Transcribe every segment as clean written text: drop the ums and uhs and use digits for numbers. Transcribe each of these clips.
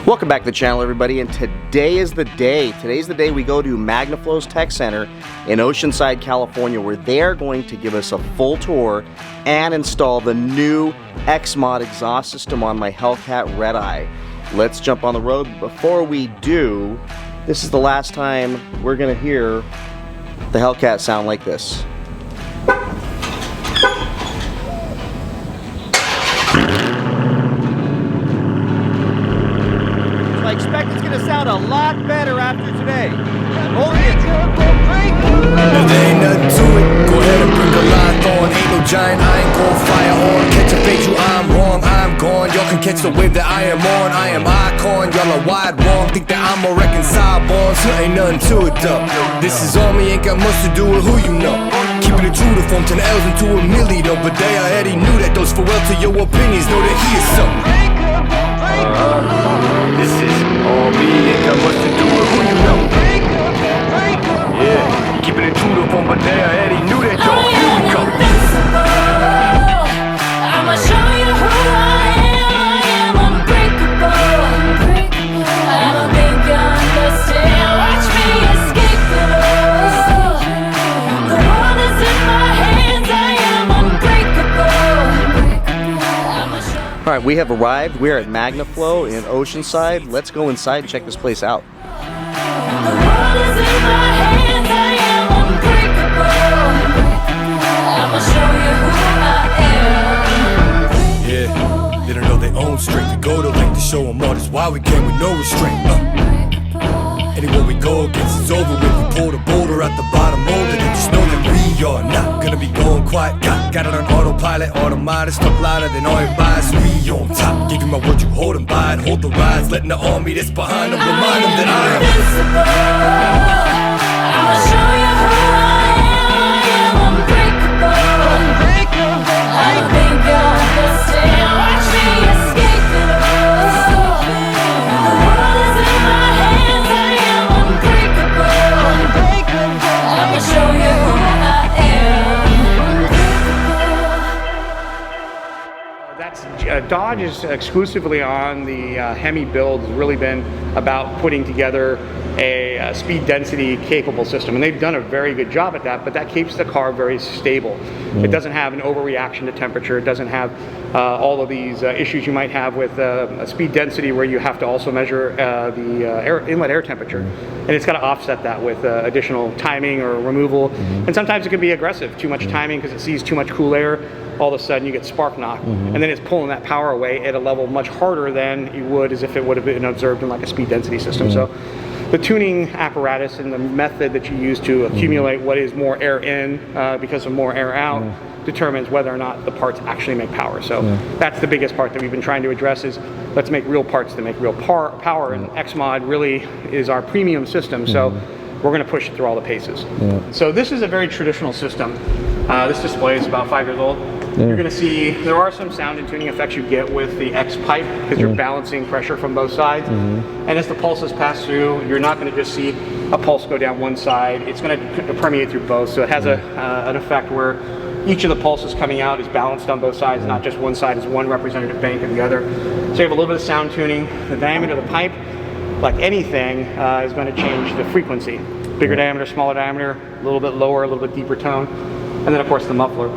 Welcome back to the channel, everybody, and today is the day. Today's the day we go to Magnaflow's Tech Center in Oceanside, California, where they're going to give us a full tour and install the new xMOD exhaust system on my Hellcat Red Eye. Let's jump on the road. Before we do, this is the last time we're going to hear the Hellcat sound like this. I expect it's going to sound a lot better after today. If there ain't nothing to it, go ahead and bring a line on. Ain't no giant, I ain't gon' fire on. Catch a fade, you, I'm wrong, I'm gone. Y'all can catch the wave that I am on. I am icon, y'all are wide wrong. Think that I'm a reconcile born, so ain't nothing to it though. This is on me, ain't got much to do with who you know. Keeping it true to form 10 L's into a million though. But they already knew that those farewell to your opinions. Know that he is something. This is on me, ain't got much to do with who you know. Yeah, keeping it true to form, but they already knew that though. Here we go. I'ma show you who I am unbreakable. I don't think you understand. Watch me escape it all. The world is in my hands. I am unbreakable. All right, we have arrived. We're at Magnaflow in Oceanside. Let's go inside and check this place out. The world is in my hands. I am unbreakable. I'ma show you who I am. Yeah, they don't know their own strength. We go to length to show them all. That's why we came with no restraint. Anywhere we go against it's over with. We pull the boulder out the bottom mold, and just know that we are not gonna be going quiet. Got it on autopilot, automatic, stuck louder than all your bias. We on top. Give you my word, you hold them by it. Hold the rides, letting the army that's behind them remind them that I am invincible. I'ma show you who I am unbreakable. I don't think you understand. Watch me escape it all. The world is in my hands. I am unbreakable. I'ma show you who I am. Dodge is exclusively on the Hemi build. Has really been about putting together a speed density capable system, and they've done a very good job at that, but that keeps the car very stable. It doesn't have an overreaction to temperature. It doesn't have all of these issues you might have with a speed density where you have to also measure the inlet air temperature, and it's got to offset that with additional timing or removal. And sometimes it can be aggressive, too much timing because it sees too much cool air. All of a sudden you get spark knock, and then it's pulling that power away at a level much harder than you would as if it would have been observed in like a speed density system. So the tuning apparatus and the method that you use to accumulate what is more air in because of more air out determines whether or not the parts actually make power. So that's the biggest part that we've been trying to address is let's make real parts that make real power, and xMOD really is our premium system. So we're going to push it through all the paces. So this is a very traditional system. This display is about 5 years old. You're going to see there are some sound and tuning effects you get with the X pipe because you're balancing pressure from both sides. And as the pulses pass through, you're not going to just see a pulse go down one side. It's going to permeate through both. So it has an effect where each of the pulses coming out is balanced on both sides, not just one side is one representative bank of the other. So you have a little bit of sound tuning. The diameter of the pipe, like anything, is going to change the frequency. Bigger diameter, smaller diameter, a little bit lower, a little bit deeper tone. And then of course the muffler.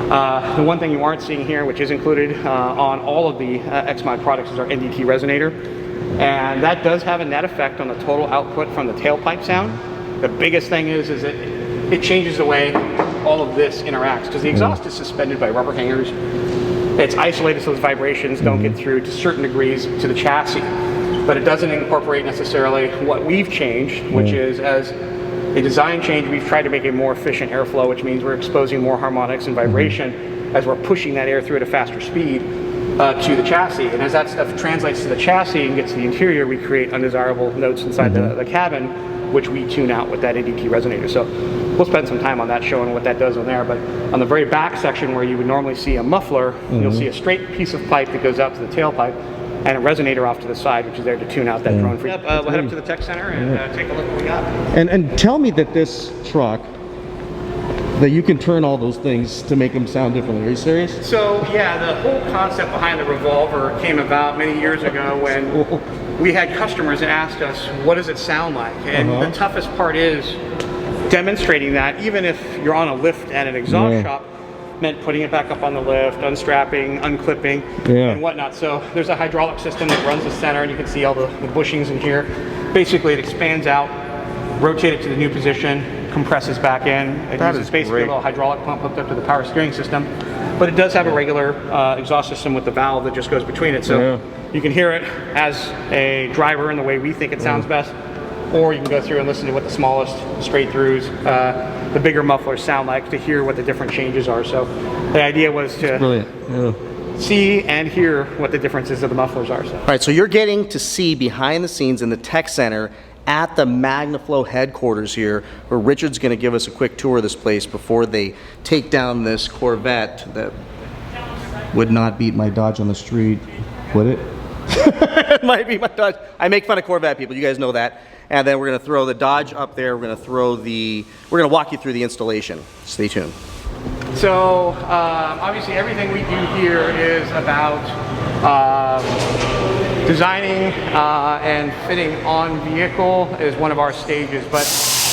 The one thing you aren't seeing here, which is included on all of the xMOD products, is our NDT resonator. And that does have a net effect on the total output from the tailpipe sound. The biggest thing is that it changes the way all of this interacts, because the exhaust is suspended by rubber hangers. It's isolated so those vibrations don't get through to certain degrees to the chassis. But it doesn't incorporate necessarily what we've changed, which is as a design change, we've tried to make a more efficient airflow, which means we're exposing more harmonics and vibration as we're pushing that air through at a faster speed to the chassis. And as that stuff translates to the chassis and gets to the interior, we create undesirable notes inside the cabin, which we tune out with that NDT resonator. So we'll spend some time on that, showing what that does on there. But on the very back section where you would normally see a muffler, you'll see a straight piece of pipe that goes out to the tailpipe, and a resonator off to the side, which is there to tune out that drone frequency. We'll head up to the tech center and take a look at what we got. And tell me that this truck, that you can turn all those things to make them sound differently. Are you serious? So yeah, the whole concept behind the revolver came about many years ago when we had customers that asked us, what does it sound like? And the toughest part is demonstrating that, even if you're on a lift at an exhaust shop, meant putting it back up on the lift, unstrapping, unclipping, and whatnot. So there's a hydraulic system that runs the center, and you can see all the bushings in here. Basically, it expands out, rotate it to the new position, compresses back in. It uses basically a little hydraulic pump hooked up to the power steering system. But it does have a regular exhaust system with the valve that just goes between it. So you can hear it as a driver in the way we think it sounds best, or you can go through and listen to what the smallest straight throughs, the bigger mufflers sound like, to hear what the different changes are. So the idea was to see and hear what the differences of the mufflers are. So. All right, so you're getting to see behind the scenes in the tech center at the Magnaflow headquarters here, where Richard's going to give us a quick tour of this place before they take down this Corvette that would not beat my Dodge on the street, would it? It might be my Dodge. I make fun of Corvette people, you guys know that. And then we're going to throw the Dodge up there. We're going to walk you through the installation. Stay tuned. So obviously everything we do here is about designing and fitting on vehicle is one of our stages, but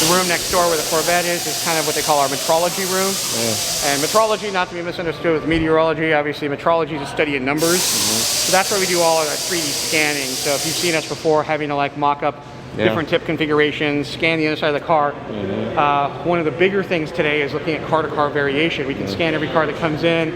the room next door where the Corvette is kind of what they call our metrology room. And metrology, not to be misunderstood with meteorology, obviously metrology is a study of numbers. So that's where we do all of our 3D scanning. So if you've seen us before having to like mock up different tip configurations, scan the other side of the car. One of the bigger things today is looking at car-to-car variation. We can scan every car that comes in,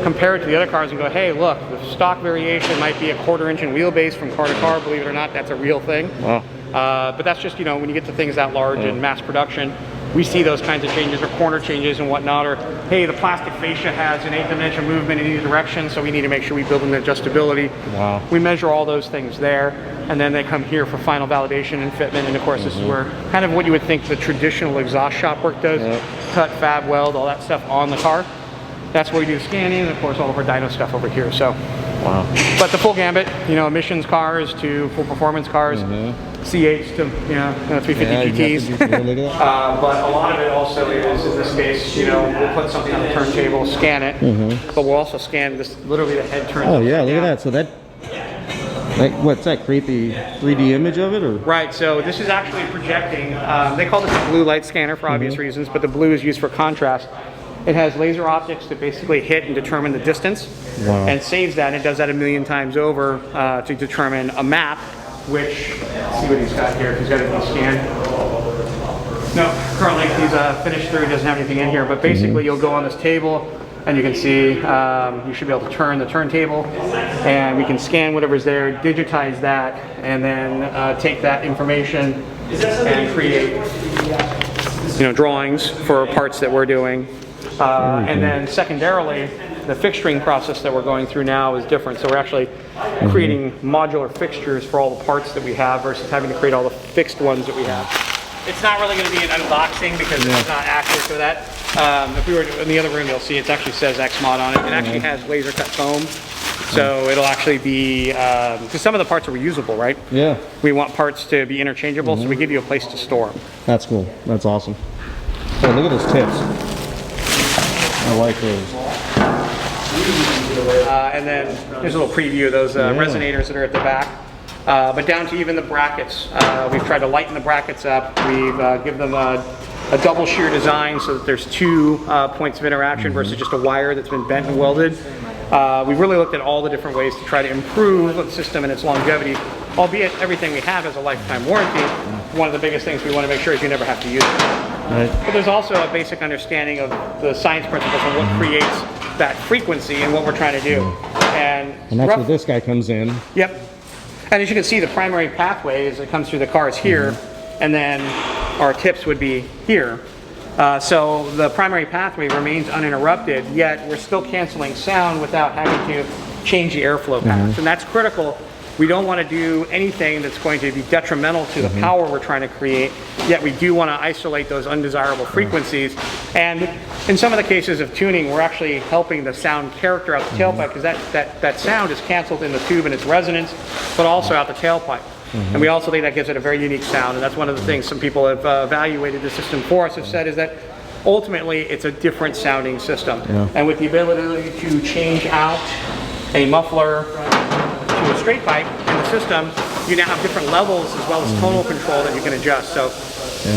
compare it to the other cars and go, hey, look, the stock variation might be a 1/4 inch in wheelbase from car to car. Believe it or not, that's a real thing. Wow. But that's just, you know, when you get to things that large in mass production, we see those kinds of changes, or corner changes and whatnot, or hey, the plastic fascia has an 1/8 dimension movement in either direction, so we need to make sure we build in the adjustability. Wow. We measure all those things there, and then they come here for final validation and fitment, and of course this is where kind of what you would think the traditional exhaust shop work does, cut, fab, weld, all that stuff on the car. That's where we do scanning, and of course all of our dyno stuff over here. So, but the full gambit, you know, emissions cars to full performance cars, C8s to, you know, 350 GTs. But a lot of it also is, in this case, you know, we'll put something on the turntable, scan it, but we'll also scan this, literally the head turn. Oh yeah, look at that. So that, like, what's that, create the 3D image of it, or? Right, so this is actually projecting, they call this a blue light scanner for obvious reasons, but the blue is used for contrast. It has laser optics that basically hit and determine the distance, and saves that, and it does that 1,000,000 times over to determine a map, which, let's see what he's got here, he's got it scanned. No, currently he's finished through, doesn't have anything in here, but basically you'll go on this table, and you can see, you should be able to turn the turntable, and we can scan whatever's there, digitize that, and then take that information and create, you know, drawings for parts that we're doing. And then secondarily, the fixturing process that we're going through now is different. So we're actually creating modular fixtures for all the parts that we have versus having to create all the fixed ones that we have. It's not really going to be an unboxing because it's not accurate to that. If we were in the other room, you'll see it actually says xMOD on it. It actually has laser cut foam. So it'll actually be, because some of the parts are reusable, right? Yeah. We want parts to be interchangeable, so we give you a place to store them. That's cool. That's awesome. Oh, look at those tips. I like those. And then here's a little preview of those resonators that are at the back. But down to even the brackets. We've tried to lighten the brackets up. We've given them a double shear design so that there's 2 points of interaction versus just a wire that's been bent and welded. We've really looked at all the different ways to try to improve the system and its longevity, albeit everything we have has a lifetime warranty. One of the biggest things we want to make sure is you never have to use it. But there's also a basic understanding of the science principles of what creates that frequency and what we're trying to do. And that's where this guy comes in. Yep. And as you can see, the primary pathway as it comes through the car is here, and then our tips would be here. So the primary pathway remains uninterrupted, yet we're still canceling sound without having to change the airflow path. And that's critical. We don't want to do anything that's going to be detrimental to the power we're trying to create, yet we do want to isolate those undesirable frequencies. And in some of the cases of tuning, we're actually helping the sound character out the tailpipe, because that sound is canceled in the tube and its resonance, but also out the tailpipe. And we also think that gives it a very unique sound, and that's one of the things some people have evaluated the system for us have said is that ultimately it's a different sounding system. And with the ability to change out a muffler to a straight pipe in the system, you now have different levels as well as tonal control that you can adjust. So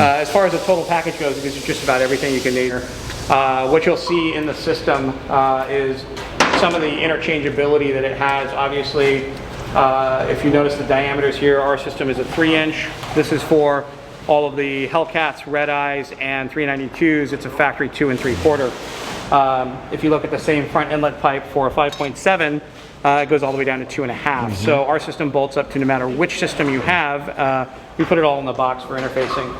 as far as the total package goes, it gives you just about everything you can need. What you'll see in the system is some of the interchangeability that it has. Obviously, if you notice the diameters here, our system is a 3-inch. This is for all of the Hellcats, Red Eyes, and 392s. It's a factory 2 3/4. If you look at the same front inlet pipe for a 5.7, it goes all the way down to 2.5. So our system bolts up to no matter which system you have. We put it all in the box for interfacing.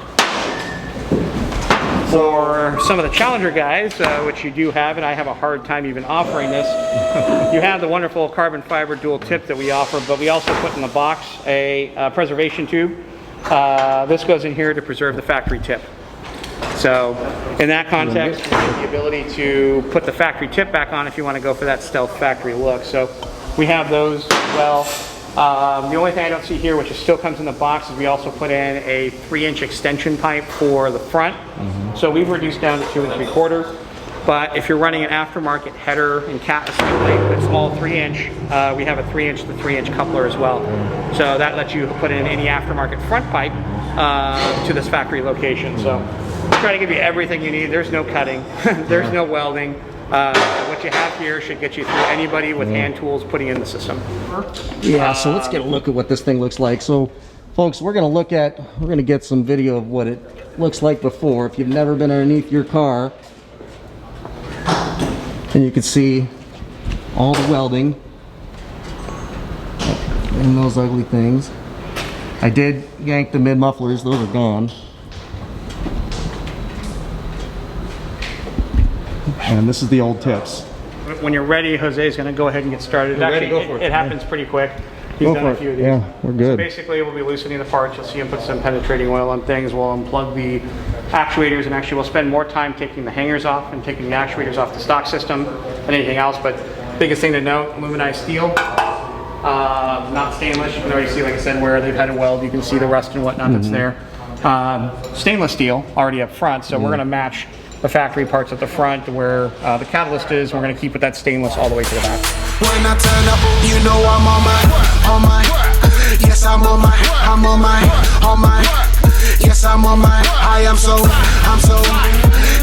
For some of the Challenger guys, which you do have, and I have a hard time even offering this, you have the wonderful carbon fiber dual tip that we offer, but we also put in the box a preservation tube. This goes in here to preserve the factory tip. So in that context, you have the ability to put the factory tip back on if you want to go for that stealth factory look. So we have those as well. The only thing I don't see here, which still comes in the box, is we also put in a 3-inch extension pipe for the front. So we've reduced down to 2 3/4. But if you're running an aftermarket header and cat assembly, it's all 3-inch. We have a 3-inch to 3-inch coupler as well. So that lets you put in any aftermarket front pipe to this factory location. So we try to give you everything you need. There's no cutting, there's no welding. What you have here should get you through anybody with hand tools putting in the system. Yeah, so let's get a look at what this thing looks like. So folks, we're gonna get some video of what it looks like before. If you've never been underneath your car, and you can see all the welding and those ugly things. I did yank the mid mufflers, those are gone. And this is the old tips. When you're ready, Jose is going to go ahead and get started. Actually, go for it. It happens pretty quick. He's done a few of these. Yeah, we're good. So basically, we'll be loosening the parts. You'll see him put some penetrating oil on things. We'll unplug the actuators, and actually we'll spend more time taking the hangers off and taking the actuators off the stock system than anything else. But biggest thing to note, aluminized steel, not stainless. You can already see, like I said, where they've had a weld. You can see the rust and whatnot that's there. Stainless steel already up front, so we're going to match the factory parts at the front where the catalyst is. We're going to keep with that stainless all the way to the back. When I turn up, you know I'm on my, yes, I'm on my, yes, I'm on my, I'm so,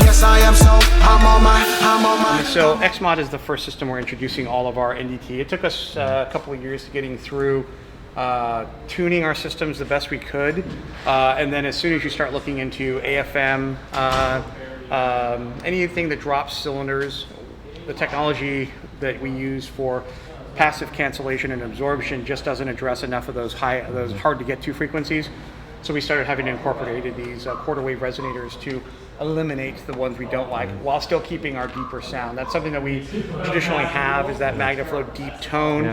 yes, I am so, I'm on my. So xMOD is the first system we're introducing all of our NDT. It took us a couple of years to getting through tuning our systems the best we could, and then as soon as you start looking into AFM, anything that drops cylinders, the technology that we use for passive cancellation and absorption just doesn't address enough of those hard to get to frequencies. So we started having to incorporate these quarter wave resonators to eliminate the ones we don't like while still keeping our deeper sound. That's something that we traditionally have, is that Magnaflow deep tone.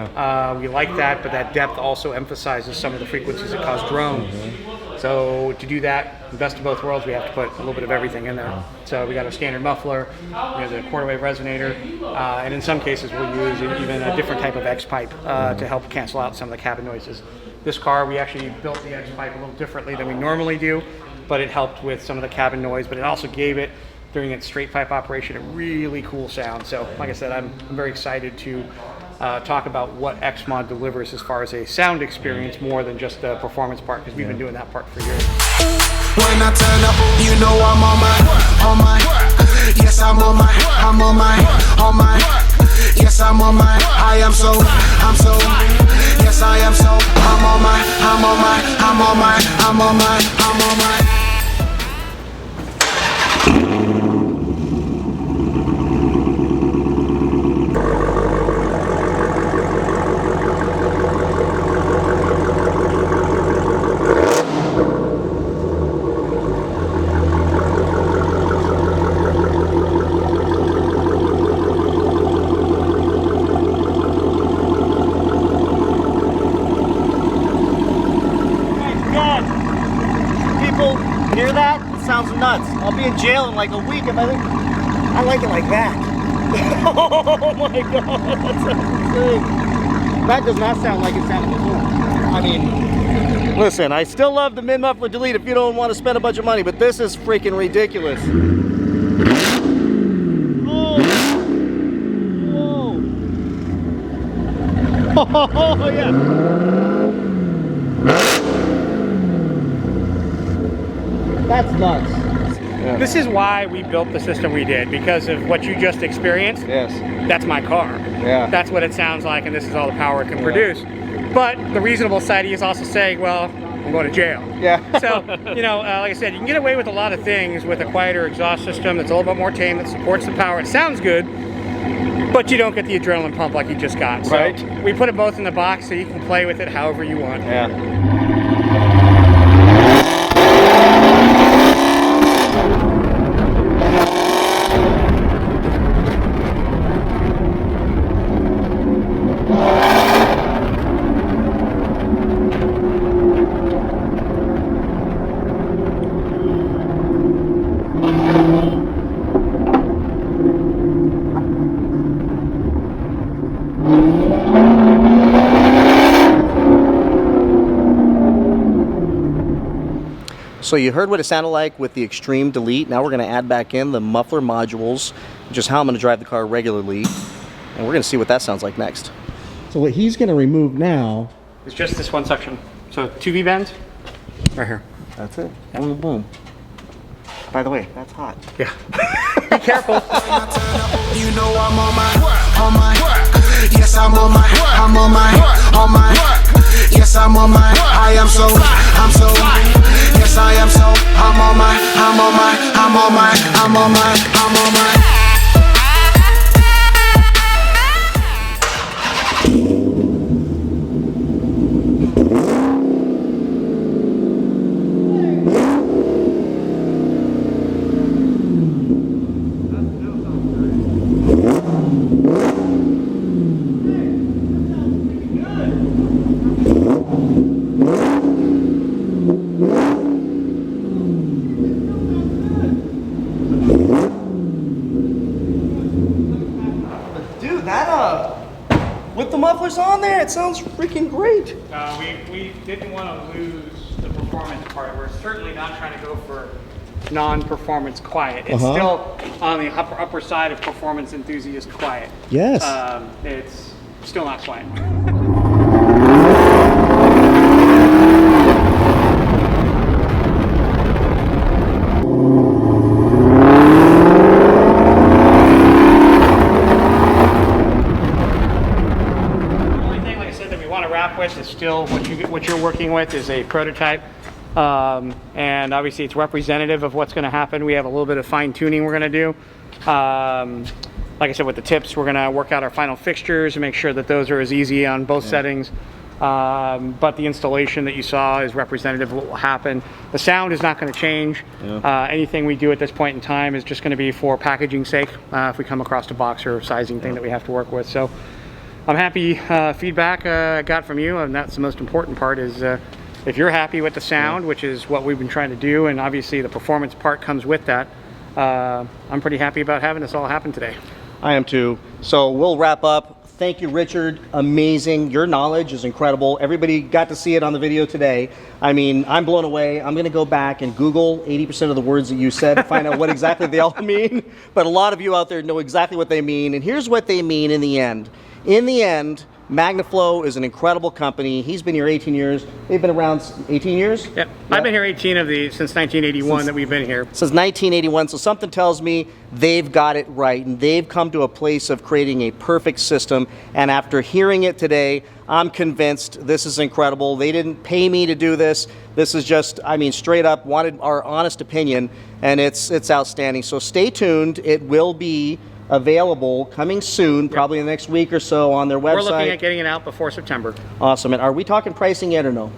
We like that, but that depth also emphasizes some of the frequencies that cause drone. So to do that, the best of both worlds, we have to put a little bit of everything in there. So we got our standard muffler, we have the quarter wave resonator, and in some cases we'll use even a different type of X pipe to help cancel out some of the cabin noises. This car, we actually built the X pipe a little differently than we normally do, but it helped with some of the cabin noise, but it also gave it, during its straight pipe operation, a really cool sound. So like I said, I'm very excited to talk about what xMOD delivers as far as a sound experience more than just the performance part, because we've been doing that part for years. When I turn up, you know I'm on my, yes, I'm on my, yes, I'm on my, I'm so, yes, I am so, I'm on my. Hear that? It sounds nuts. I'll be in jail in like a week if I think. I like it like that. Oh my god, that sounds insane. That does not sound like it sounded before. I mean, listen, I still love the mid muffler delete if you don't want to spend a bunch of money, but this is freaking ridiculous. Oh, whoa. Oh yeah. That's nuts. This is why we built the system we did, because of what you just experienced. Yes. That's my car. Yeah. That's what it sounds like, and this is all the power it can produce. But the reasonable side is also saying, well, I'm going to jail. Yeah. So, you know, like I said, you can get away with a lot of things with a quieter exhaust system that's a little bit more tame, that supports the power. It sounds good, but you don't get the adrenaline pump like you just got. So Right. we put them both in the box so you can play with it however you want. Yeah. So you heard what it sounded like with the extreme delete. Now we're going to add back in the muffler modules, which is how I'm going to drive the car regularly. And we're going to see what that sounds like next. So what he's going to remove now... It's just this one section. So 2 V-bands, right here. That's it. Boom, boom. By the way, that's hot. Yeah. Be careful. You know I'm on my, yes I'm on my, yes I'm on my, I'm so, yes I am so, I'm on my. Dude, that with the mufflers on there, it sounds freaking great. We didn't want to lose the performance part. We're certainly not trying to go for non-performance quiet. It's still on the upper side of performance enthusiast quiet. Yes. It's still not quiet. With is still what you're working with is a prototype, and obviously it's representative of what's going to happen. We have a little bit of fine tuning we're going to do. Like I said, with the tips, we're going to work out our final fixtures and make sure that those are as easy on both settings. But the installation that you saw is representative of what will happen. The sound is not going to change. Anything we do at this point in time is just going to be for packaging sake if we come across a box or sizing thing that we have to work with. So I'm happy feedback I got from you, and that's the most important part is if you're happy with the sound, which is what we've been trying to do, and obviously the performance part comes with that, I'm pretty happy about having this all happen today. I am too. So we'll wrap up. Thank you, Richard. Amazing. Your knowledge is incredible. Everybody got to see it on the video today. I mean, I'm blown away. I'm going to go back and Google 80% of the words that you said to find out what exactly they all mean. But a lot of you out there know exactly what they mean. And here's what they mean in the end. In the end, Magnaflow is an incredible company. He's been here 18 years. They've been around 18 years? Yep. I've been here 18 of these since 1981 that we've been here. Since 1981, so something tells me they've got it right, and they've come to a place of creating a perfect system, and after hearing it today, I'm convinced this is incredible. They didn't pay me to do this. This is just, I mean, straight up wanted our honest opinion, and it's outstanding. So stay tuned. It will be available coming soon, probably in the next week or so on their website. We're looking at getting it out before September. Awesome. And are we talking pricing yet or no?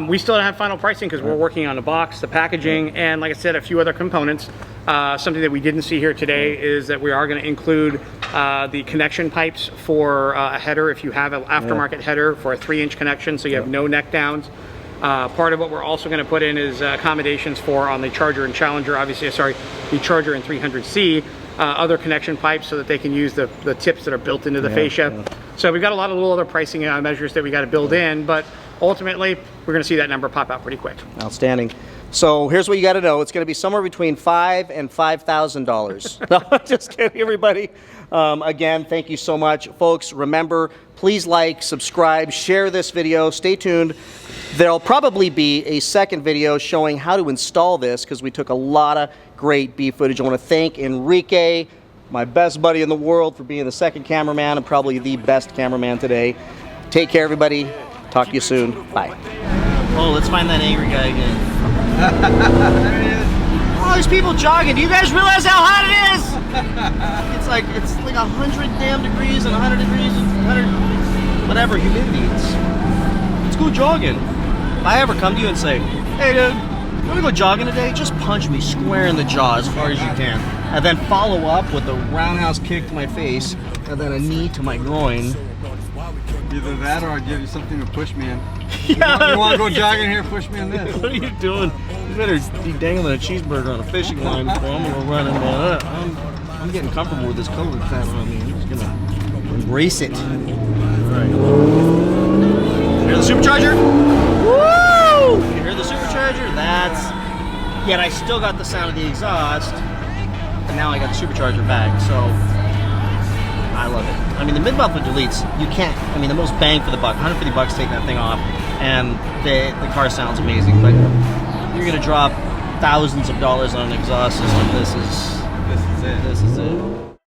We still don't have final pricing because we're working on the box, the packaging, and like I said, a few other components. Something that we didn't see here today is that we are going to include the connection pipes for a header if you have an aftermarket header for a 3-inch connection, so you have no neck downs. Part of what we're also going to put in is accommodations for on the Charger and Challenger, obviously, sorry, the Charger and 300C, other connection pipes so that they can use the tips that are built into the fascia. So we've got a lot of little other pricing measures that we got to build in, but ultimately we're going to see that number pop out pretty quick. Outstanding. So here's what you got to know. It's going to be somewhere between $5,000 and $5,000. No, just kidding, everybody. Again, thank you so much. Folks, remember, Please like, subscribe, share this video. Stay tuned. There'll probably be a second video showing how to install this because we took a lot of great bee footage. I want to thank Enrique, my best buddy in the world, for being the second cameraman and probably the best cameraman today. Take care, everybody. Talk to you soon. Bye. Oh, let's find that angry guy again. There he is. Oh, there's people jogging. Do you guys realize how hot it is? It's like 100 damn degrees and 100 degrees and 100 whatever humidity. Let's go jogging. If I ever come to you and say, hey dude, you wanna go jogging today? Just punch me square in the jaw as far as you can. And then follow up with a roundhouse kick to my face and then a knee to my groin. Either that or I'll give you something to push me in. Yeah. You want to go jogging here? Push me in this. What are you doing? You better be dangling a cheeseburger on a fishing line before I'm gonna run into that. I'm getting comfortable with this COVID fat on me. I'm just gonna embrace it. Alright. Hear the supercharger? Woo! You hear the supercharger? That's... Yet I still got the sound of the exhaust. And now I got the supercharger back, so... I love it. I mean, the mid-muffler deletes, you can't, I mean, the most bang for the buck, 150 bucks taking that thing off, and the car sounds amazing, but you're gonna drop thousands of dollars on an exhaust system. This is it.